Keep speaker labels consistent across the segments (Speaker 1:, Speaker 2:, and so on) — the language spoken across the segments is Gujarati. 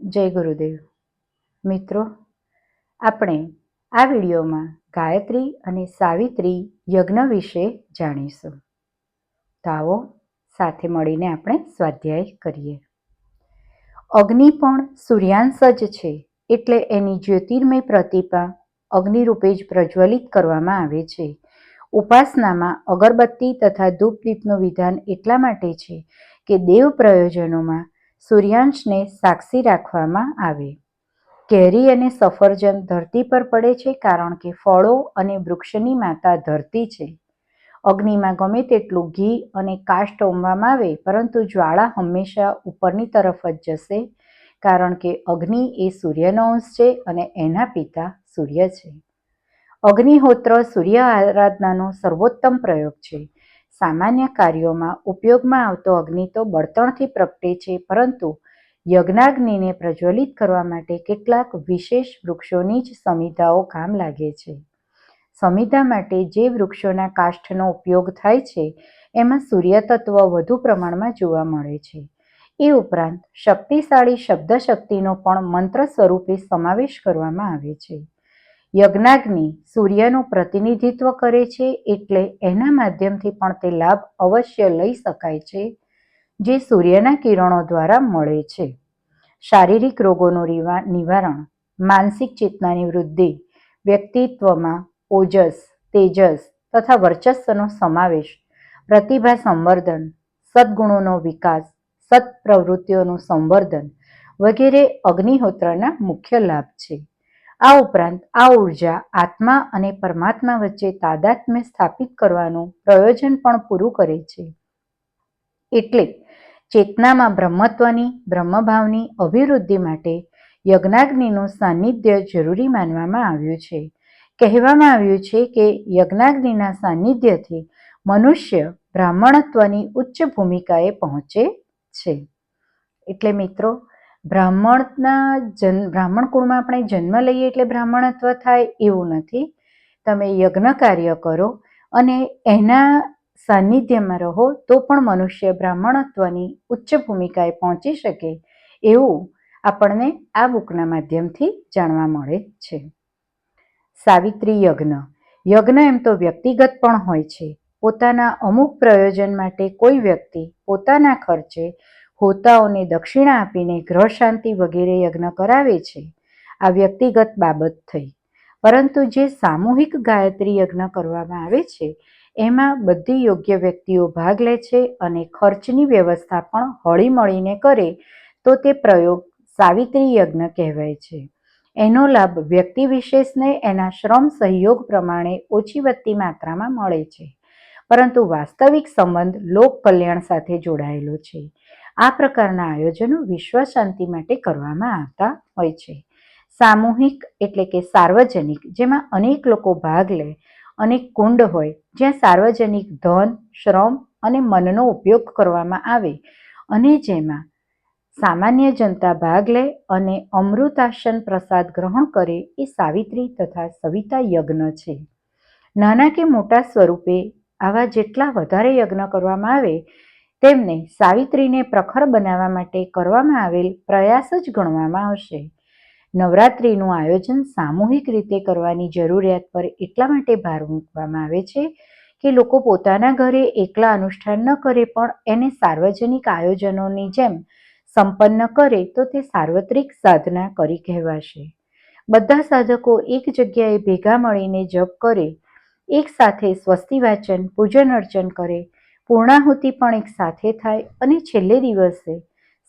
Speaker 1: જય ગુરુદેવ. મિત્રો, આપણે આ વિડીયોમાં ગાયત્રી અને સાવિત્રી યજ્ઞ વિશે જાણીશું. તો આવો સાથે મળીને આપણે સ્વાધ્યાય કરીએ. અગ્નિ પણ સૂર્યાંશ જ છે, એટલે એની જ્યોતિર્મય પ્રતિભા અગ્નિરૂપે જ પ્રજ્વલિત કરવામાં આવે છે. ઉપાસનામાં અગરબત્તી તથા ધૂપદીપનું વિધાન એટલા માટે છે કે દેવ પ્રયોજનોમાં સૂર્યાંશને સાક્ષી રાખવામાં આવે. કેરી અને સફરજન ધરતી પર પડે છે કારણ કે ફળો અને વૃક્ષની માતા ધરતી છે. અગ્નિમાં ગમે તેટલું ઘી અને કાષ્ઠ હોમવામાં આવે, પરંતુ જ્વાળા હંમેશા ઉપરની તરફ જ જશે, કારણ કે અગ્નિ એ સૂર્યનો અંશ છે અને એના પિતા સૂર્ય છે. અગ્નિહોત્ર સૂર્ય આરાધનાનો સર્વોત્તમ પ્રયોગ છે. સામાન્ય કાર્યોમાં ઉપયોગમાં આવતો અગ્નિ તો બળતણથી પ્રગટે છે, પરંતુ યજ્ઞાગ્નિને પ્રજ્વલિત કરવા માટે કેટલાક વિશેષ વૃક્ષોની જ સમિધાઓ કામ લાગે છે. સમિધા માટે જે વૃક્ષોના કાષ્ઠનો ઉપયોગ થાય છે, એમાં સૂર્યતત્વ વધુ પ્રમાણમાં જોવા મળે છે. એ ઉપરાંત શક્તિશાળી શબ્દશક્તિનો પણ મંત્ર સ્વરૂપે સમાવેશ કરવામાં આવે છે. યજ્ઞાગ્નિ સૂર્યનું પ્રતિનિધિત્વ કરે છે, એટલે એના માધ્યમથી પણ તે લાભ અવશ્ય લઈ શકાય છે જે સૂર્યના કિરણો દ્વારા મળે છે. શારીરિક રોગોનું નિવારણ, માનસિક ચેતનાની વૃદ્ધિ, વ્યક્તિત્વમાં ઓજસ, તેજસ તથા વર્ચસ્વનો સમાવેશ, પ્રતિભા સંવર્ધન, સદ્ગુણોનો વિકાસ, સત્પ્રવૃત્તિઓનું સંવર્ધન વગેરે અગ્નિહોત્રના મુખ્ય લાભ છે. આ ઉપરાંત આ ઉર્જા આત્મા અને પરમાત્મા વચ્ચે તાદાત્મ્ય સ્થાપિત કરવાનું પ્રયોજન પણ પૂરું કરે છે. એટલે ચેતનામાં બ્રહ્મત્વની, બ્રહ્મભાવની અભિવૃદ્ધિ માટે યજ્ઞાગ્નિનું સાનિધ્ય જરૂરી માનવામાં આવ્યું છે. કહેવામાં આવ્યું છે કે યજ્ઞાગ્નિના સાનિધ્યથી મનુષ્ય બ્રાહ્મણત્વની ઉચ્ચ ભૂમિકાએ પહોંચે છે. એટલે મિત્રો, બ્રાહ્મણ કુળમાં આપણે જન્મ લઈએ એટલે બ્રાહ્મણત્વ થાય એવું નથી. તમે યજ્ઞ કાર્ય કરો અને એના સાનિધ્યમાં રહો તો પણ મનુષ્ય બ્રાહ્મણત્વની ઉચ્ચ ભૂમિકાએ પહોંચી શકે, એવું આપણને આ બુકના માધ્યમથી જાણવા મળે છે. સાવિત્રી યજ્ઞ. યજ્ઞ એમ તો વ્યક્તિગત પણ હોય છે. પોતાના અમુક પ્રયોજન માટે કોઈ વ્યક્તિ પોતાના ખર્ચે હોતાઓને દક્ષિણા આપીને ગ્રહ શાંતિ વગેરે યજ્ઞ કરાવે છે. આ વ્યક્તિગત બાબત થઈ. પરંતુ જે સામૂહિક ગાયત્રી યજ્ઞ કરવામાં આવે છે, એમાં બધી યોગ્ય વ્યક્તિઓ ભાગ લે છે અને ખર્ચની વ્યવસ્થા પણ હળી મળીને કરે તો તે પ્રયોગ સાવિત્રી યજ્ઞ કહેવાય છે. એનો લાભ વ્યક્તિ વિશેષને એના શ્રમ સહયોગ પ્રમાણે ઓછી વધતી માત્રામાં મળે છે, પરંતુ વાસ્તવિક સંબંધ લોક કલ્યાણ સાથે જોડાયેલો છે. આ પ્રકારના આયોજનો વિશ્વ શાંતિ માટે કરવામાં આવતા હોય છે. સામૂહિક એટલે કે સાર્વજનિક, જેમાં અનેક લોકો ભાગ લે, અનેક કુંડ હોય જ્યાં સાર્વજનિક ધન, શ્રમ અને મનનો ઉપયોગ કરવામાં આવે અને જેમાં સામાન્ય જનતા ભાગ લે અને અમૃતાસન પ્રસાદ ગ્રહણ કરે, એ સાવિત્રી તથા સવિતા યજ્ઞ છે. નાના કે મોટા સ્વરૂપે આવા જેટલા વધારે યજ્ઞ કરવામાં આવે તેમને સાવિત્રીને પ્રખર બનાવવા માટે કરવામાં આવેલ પ્રયાસ જ ગણવામાં આવશે. નવરાત્રિનું આયોજન સામૂહિક રીતે કરવાની જરૂરિયાત પર એટલા માટે ભાર મૂકવામાં આવે છે કે લોકો પોતાના ઘરે એકલા અનુષ્ઠાન ન કરે, પણ એને સાર્વજનિક આયોજનોની જેમ સંપન્ન કરે તો તે સાર્વત્રિક સાધના કરી કહેવાશે. બધા સાધકો એક જગ્યાએ ભેગા મળીને જપ કરે, એક સાથે સ્વસ્તિ વાચન, પૂજન અર્ચન કરે, પૂર્ણાહુતિ પણ એક સાથે થાય અને છેલ્લે દિવસે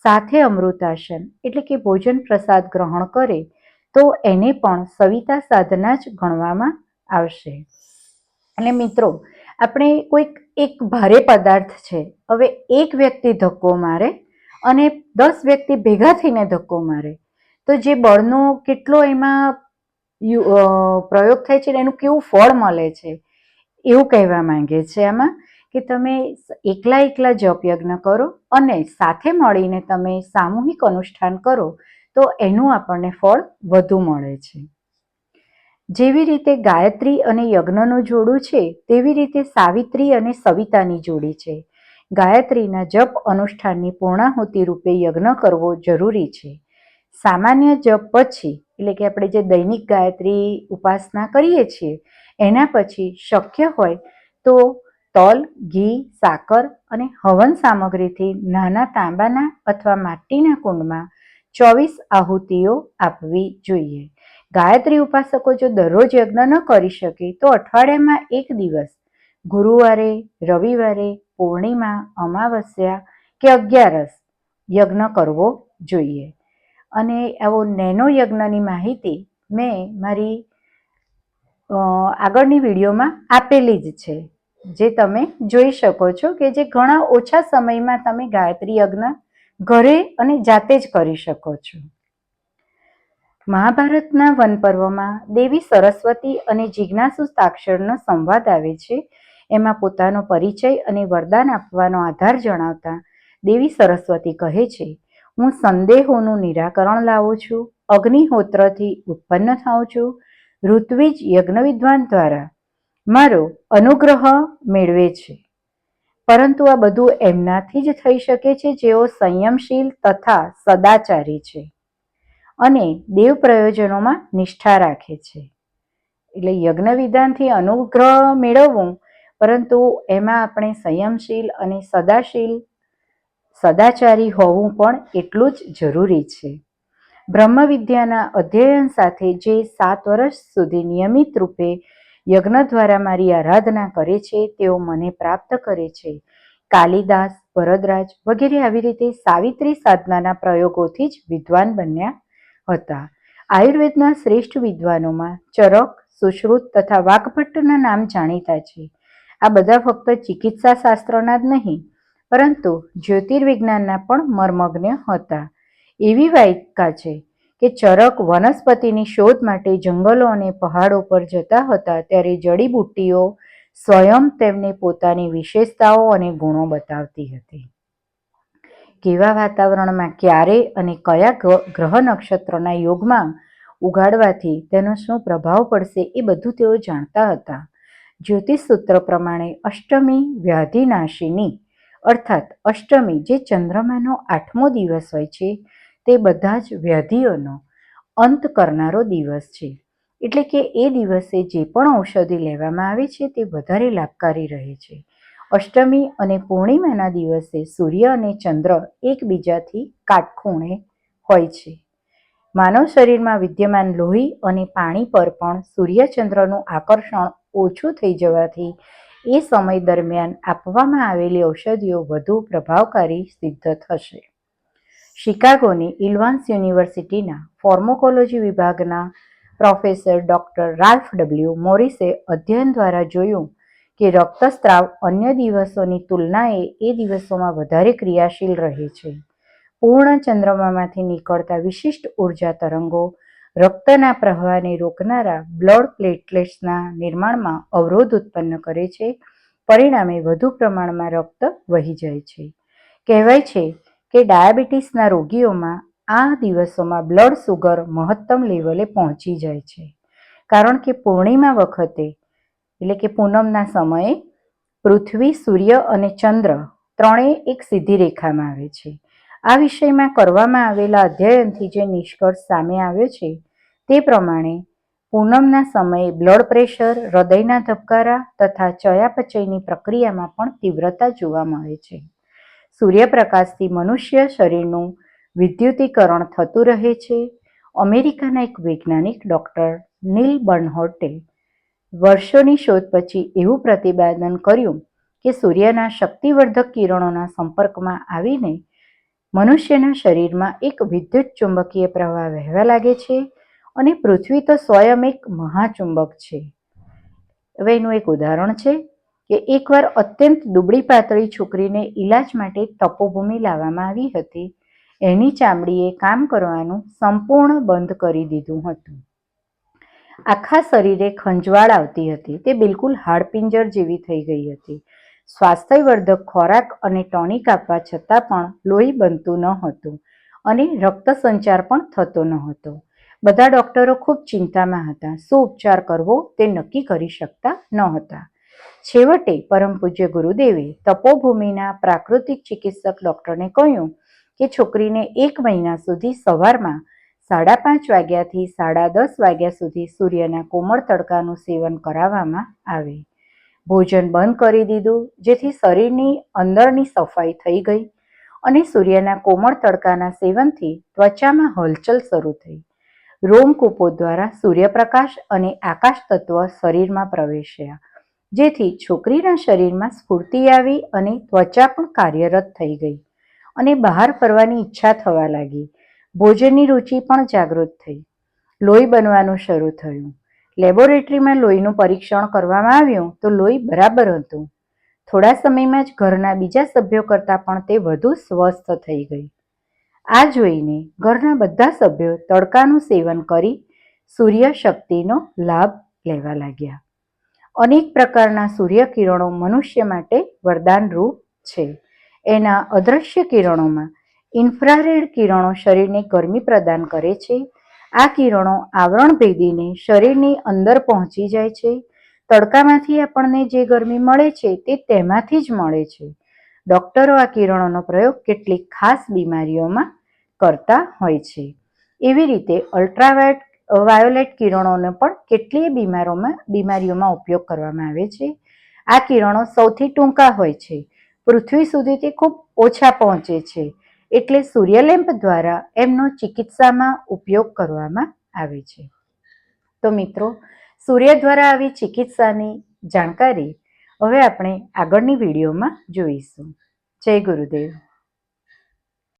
Speaker 1: સાથે અમૃતાસન એટલે કે ભોજન પ્રસાદ ગ્રહણ કરે તો એને પણ સવિતા સાધના જ ગણવામાં આવશે. અને મિત્રો, આપણે કોઈક એક ભારે પદાર્થ છે, હવે એક વ્યક્તિ ધક્કો મારે અને 10 વ્યક્તિ ભેગા થઈને ધક્કો મારે તો જે બળનો કેટલો એમાં પ્રયોગ થાય છે, એનું કેવું ફળ મળે છે, એવું કહેવા માંગે છે આમાં કે તમે એકલા જપ યજ્ઞ કરો અને સાથે મળીને તમે સામૂહિક અનુષ્ઠાન કરો તો એનું આપણને ફળ વધુ મળે છે. જેવી રીતે ગાયત્રી અને યજ્ઞનું જોડું છે, તેવી રીતે સાવિત્રી અને સવિતાની જોડી છે. ગાયત્રીના જપ અનુષ્ઠાનની પૂર્ણાહુતિ રૂપે યજ્ઞ કરવો જરૂરી છે. સામાન્ય જપ પછી, એટલે કે આપણે જે દૈનિક ગાયત્રી ઉપાસના કરીએ છીએ એના પછી શક્ય હોય તો તલ, ઘી, સાકર અને હવન સામગ્રીથી નાના તાંબાના અથવા માટીના કુંડમાં 24 આહુતિઓ આપવી જોઈએ. ગાયત્રી ઉપાસકો જો દરરોજ યજ્ઞ ન કરી શકે તો અઠવાડિયામાં એક દિવસ ગુરુવારે, રવિવારે, પૂર્ણિમા, અમાવસ્યા કે અગિયારસ યજ્ઞ કરવો જોઈએ. અને આવો નેનો યજ્ઞની માહિતી મેં મારી આગળની વિડીયોમાં આપેલી જ છે, જે તમે જોઈ શકો છો કે જે ઘણા ઓછા સમયમાં તમે ગાયત્રી યજ્ઞ ઘરે અને જાતે જ કરી શકો છો. મહાભારતના વનપર્વમાં દેવી સરસ્વતી અને જિજ્ઞાસુ સાક્ષરનો સંવાદ આવે છે. એમાં પોતાનો પરિચય અને વરદાન આપવાનો આધાર જણાવતા દેવી સરસ્વતી કહે છે, હું સંદેહોનું નિરાકરણ લાવું છું, અગ્નિહોત્રથી ઉત્પન્ન થાઉં છું, ઋત્વિજ યજ્ઞવિદ્વાન દ્વારા મારો અનુગ્રહ મેળવે છે. પરંતુ આ બધું એમનાથી જ થઈ શકે છે જેઓ સંયમશીલ તથા સદાચારી છે અને દેવ પ્રયોજનોમાં નિષ્ઠા રાખે છે. એટલે યજ્ઞ વિધાનથી અનુગ્રહ મેળવવું, પરંતુ એમાં આપણે સંયમશીલ અને સદાચારી હોવું પણ એટલું જ જરૂરી છે. બ્રહ્મવિદ્યાના અધ્યયન સાથે જે 7 વર્ષ સુધી નિયમિત રૂપે યજ્ઞ દ્વારા મારી આરાધના કરે છે તેઓ મને પ્રાપ્ત કરે છે. કાલિદાસ, ભરદ્વાજ વગેરે આવી રીતે સાવિત્રી સાધનાના પ્રયોગોથી જ વિદ્વાન બન્યા હતા. આયુર્વેદના શ્રેષ્ઠ વિદ્વાનોમાં ચરક, સુશ્રુત તથા વાકભટ્ટના નામ જાણીતા છે. આ બધા ફક્ત ચિકિત્સા શાસ્ત્રના જ નહીં, પરંતુ જ્યોતિર્વિજ્ઞાનના પણ મર્મજ્ઞ હતા. એવી વાયકા છે કે ચરક વનસ્પતિની શોધ માટે જંગલો અને પહાડો પર જતા હતા ત્યારે જડીબુટ્ટીઓ સ્વયં તેમને પોતાની વિશેષતાઓ અને ગુણો બતાવતી હતી. કેવા વાતાવરણમાં ક્યારે અને કયા ગ્રહ નક્ષત્રના યોગમાં ઉગાડવાથી તેનો શું પ્રભાવ પડશે એ બધું તેઓ જાણતા હતા. જ્યોતિષ સૂત્ર પ્રમાણે અષ્ટમી વ્યાધિનાશિની, અર્થાત અષ્ટમી જે ચંદ્રમાનો 8મો દિવસ હોય છે તે બધા જ વ્યાધિઓનો અંત કરનારો દિવસ છે. એટલે કે એ દિવસે જે પણ ઔષધિ લેવામાં આવે છે તે વધારે લાભકારી રહે છે. અષ્ટમી અને પૂર્ણિમાના દિવસે સૂર્ય અને ચંદ્ર એકબીજાથી કાટખૂણે હોય છે. માનવ શરીરમાં વિદ્યમાન લોહી અને પાણી પર પણ સૂર્યચંદ્રનું આકર્ષણ ઓછું થઈ જવાથી એ સમય દરમિયાન આપવામાં આવેલી ઔષધિઓ વધુ પ્રભાવકારી સિદ્ધ થશે. શિકાગોની ઇલ્વાન્સ યુનિવર્સિટીના ફાર્માકોલોજી વિભાગના પ્રોફેસર ડૉક્ટર રાલ્ફ ડબલ્યુ મોરિસે અધ્યયન દ્વારા જોયું કે રક્તસ્રાવ અન્ય દિવસોની તુલનાએ એ દિવસોમાં વધારે ક્રિયાશીલ રહે છે. પૂર્ણ ચંદ્રમામાંથી નીકળતા વિશિષ્ટ ઉર્જા તરંગો રક્તના પ્રવાહને રોકનારા બ્લડ પ્લેટલેટ્સના નિર્માણમાં અવરોધ ઉત્પન્ન કરે છે. પરિણામે વધુ પ્રમાણમાં રક્ત વહી જાય છે. કહેવાય છે કે ડાયાબિટીસના રોગીઓમાં આ દિવસોમાં બ્લડ સુગર મહત્તમ લેવલે પહોંચી જાય છે. કારણ કે પૂર્ણિમા વખતે, એટલે કે પૂનમના સમયે પૃથ્વી, સૂર્ય અને ચંદ્ર ત્રણેય એક સીધી રેખામાં આવે છે. આ વિષયમાં કરવામાં આવેલા અધ્યયનથી જે નિષ્કર્ષ સામે આવ્યો છે તે પ્રમાણે પૂનમના સમયે બ્લડ પ્રેશર, હૃદયના ધબકારા તથા ચયાપચયની પ્રક્રિયામાં પણ તીવ્રતા જોવા મળે છે. સૂર્યપ્રકાશથી મનુષ્ય શરીરનું વિદ્યુતીકરણ થતું રહે છે. અમેરિકાના એક વૈજ્ઞાનિક ડૉક્ટર નીલ બર્નહોર્ટે વર્ષોની શોધ પછી એવું પ્રતિપાદન કર્યું કે સૂર્યના શક્તિવર્ધક કિરણોના સંપર્કમાં આવીને મનુષ્યના શરીરમાં એક વિદ્યુત ચુંબકીય પ્રવાહ વહેવા લાગે છે અને પૃથ્વી તો સ્વયં એક મહાચુંબક છે. હવે એનું એક ઉદાહરણ છે કે એકવાર અત્યંત દુબળી પાતળી છોકરીને ઈલાજ માટે તપોભૂમિ લાવવામાં આવી હતી. એની ચામડીએ કામ કરવાનું સંપૂર્ણ બંધ કરી દીધું હતું. આખા શરીરે ખંજવાળ આવતી હતી. તે બિલકુલ હાડપિંજર જેવી થઈ ગઈ હતી. સ્વાસ્થ્યવર્ધક ખોરાક અને ટોનિક આપવા છતાં પણ લોહી બનતું ન હતું અને રક્ત સંચાર પણ થતો ન હતો. બધા ડૉક્ટરો ખૂબ ચિંતામાં હતા. શું ઉપચાર કરવો તે નક્કી કરી શકતા ન હતા. છેવટે પરમ પૂજ્ય ગુરુદેવે તપોભૂમિના પ્રાકૃતિક ચિકિત્સક ડૉક્ટરને કહ્યું કે છોકરીને 1 મહિના સુધી સવારમાં 5:30 વાગ્યાથી 10:30 વાગ્યા સુધી સૂર્યના કોમળ તડકાનું સેવન કરાવવામાં આવે. ભોજન બંધ કરી દીધું, જેથી શરીરની અંદરની સફાઈ થઈ ગઈ અને સૂર્યના કોમળ તડકાના સેવનથી ત્વચામાં હલચલ શરૂ થઈ. રોમકૂપો દ્વારા સૂર્યપ્રકાશ અને આકાશ તત્વ શરીરમાં પ્રવેશ્યા, જેથી છોકરીના શરીરમાં સ્ફૂર્તિ આવી અને ત્વચા પણ કાર્યરત થઈ ગઈ અને બહાર ફરવાની ઈચ્છા થવા લાગી. ભોજનની રુચિ પણ જાગૃત થઈ. લોહી બનવાનું શરૂ થયું. લેબોરેટરીમાં લોહીનું પરીક્ષણ કરવામાં આવ્યું તો લોહી બરાબર હતું. થોડા સમયમાં જ ઘરના બીજા સભ્યો કરતાં પણ તે વધુ સ્વસ્થ થઈ ગઈ. આ જોઈને ઘરના બધા સભ્યો તડકાનું સેવન કરી સૂર્ય શક્તિનો લાભ લેવા લાગ્યા. અનેક પ્રકારના સૂર્યકિરણો મનુષ્ય માટે વરદાનરૂપ છે. એના અદૃશ્ય કિરણોમાં ઇન્ફ્રારેડ કિરણો શરીરને ગરમી પ્રદાન કરે છે. આ કિરણો આવરણ ભેદીને શરીરની અંદર પહોંચી જાય છે. તડકામાંથી આપણને જે ગરમી મળે છે તે તેમાંથી જ મળે છે. ડૉક્ટરો આ કિરણોનો પ્રયોગ કેટલીક ખાસ બીમારીઓમાં કરતા હોય છે. એવી રીતે અલ્ટ્રાવાયોલેટ કિરણોનો પણ કેટલીય બીમારીઓમાં ઉપયોગ કરવામાં આવે છે. આ કિરણો સૌથી ટૂંકા હોય છે. પૃથ્વી સુધી તે ખૂબ ઓછા પહોંચે છે, એટલે સૂર્યલેમ્પ દ્વારા એમનો ચિકિત્સામાં ઉપયોગ કરવામાં આવે છે. તો મિત્રો, સૂર્ય દ્વારા આવી ચિકિત્સાની જાણકારી હવે આપણે આગળની વિડીયોમાં જોઈશું. જય ગુરુદેવ.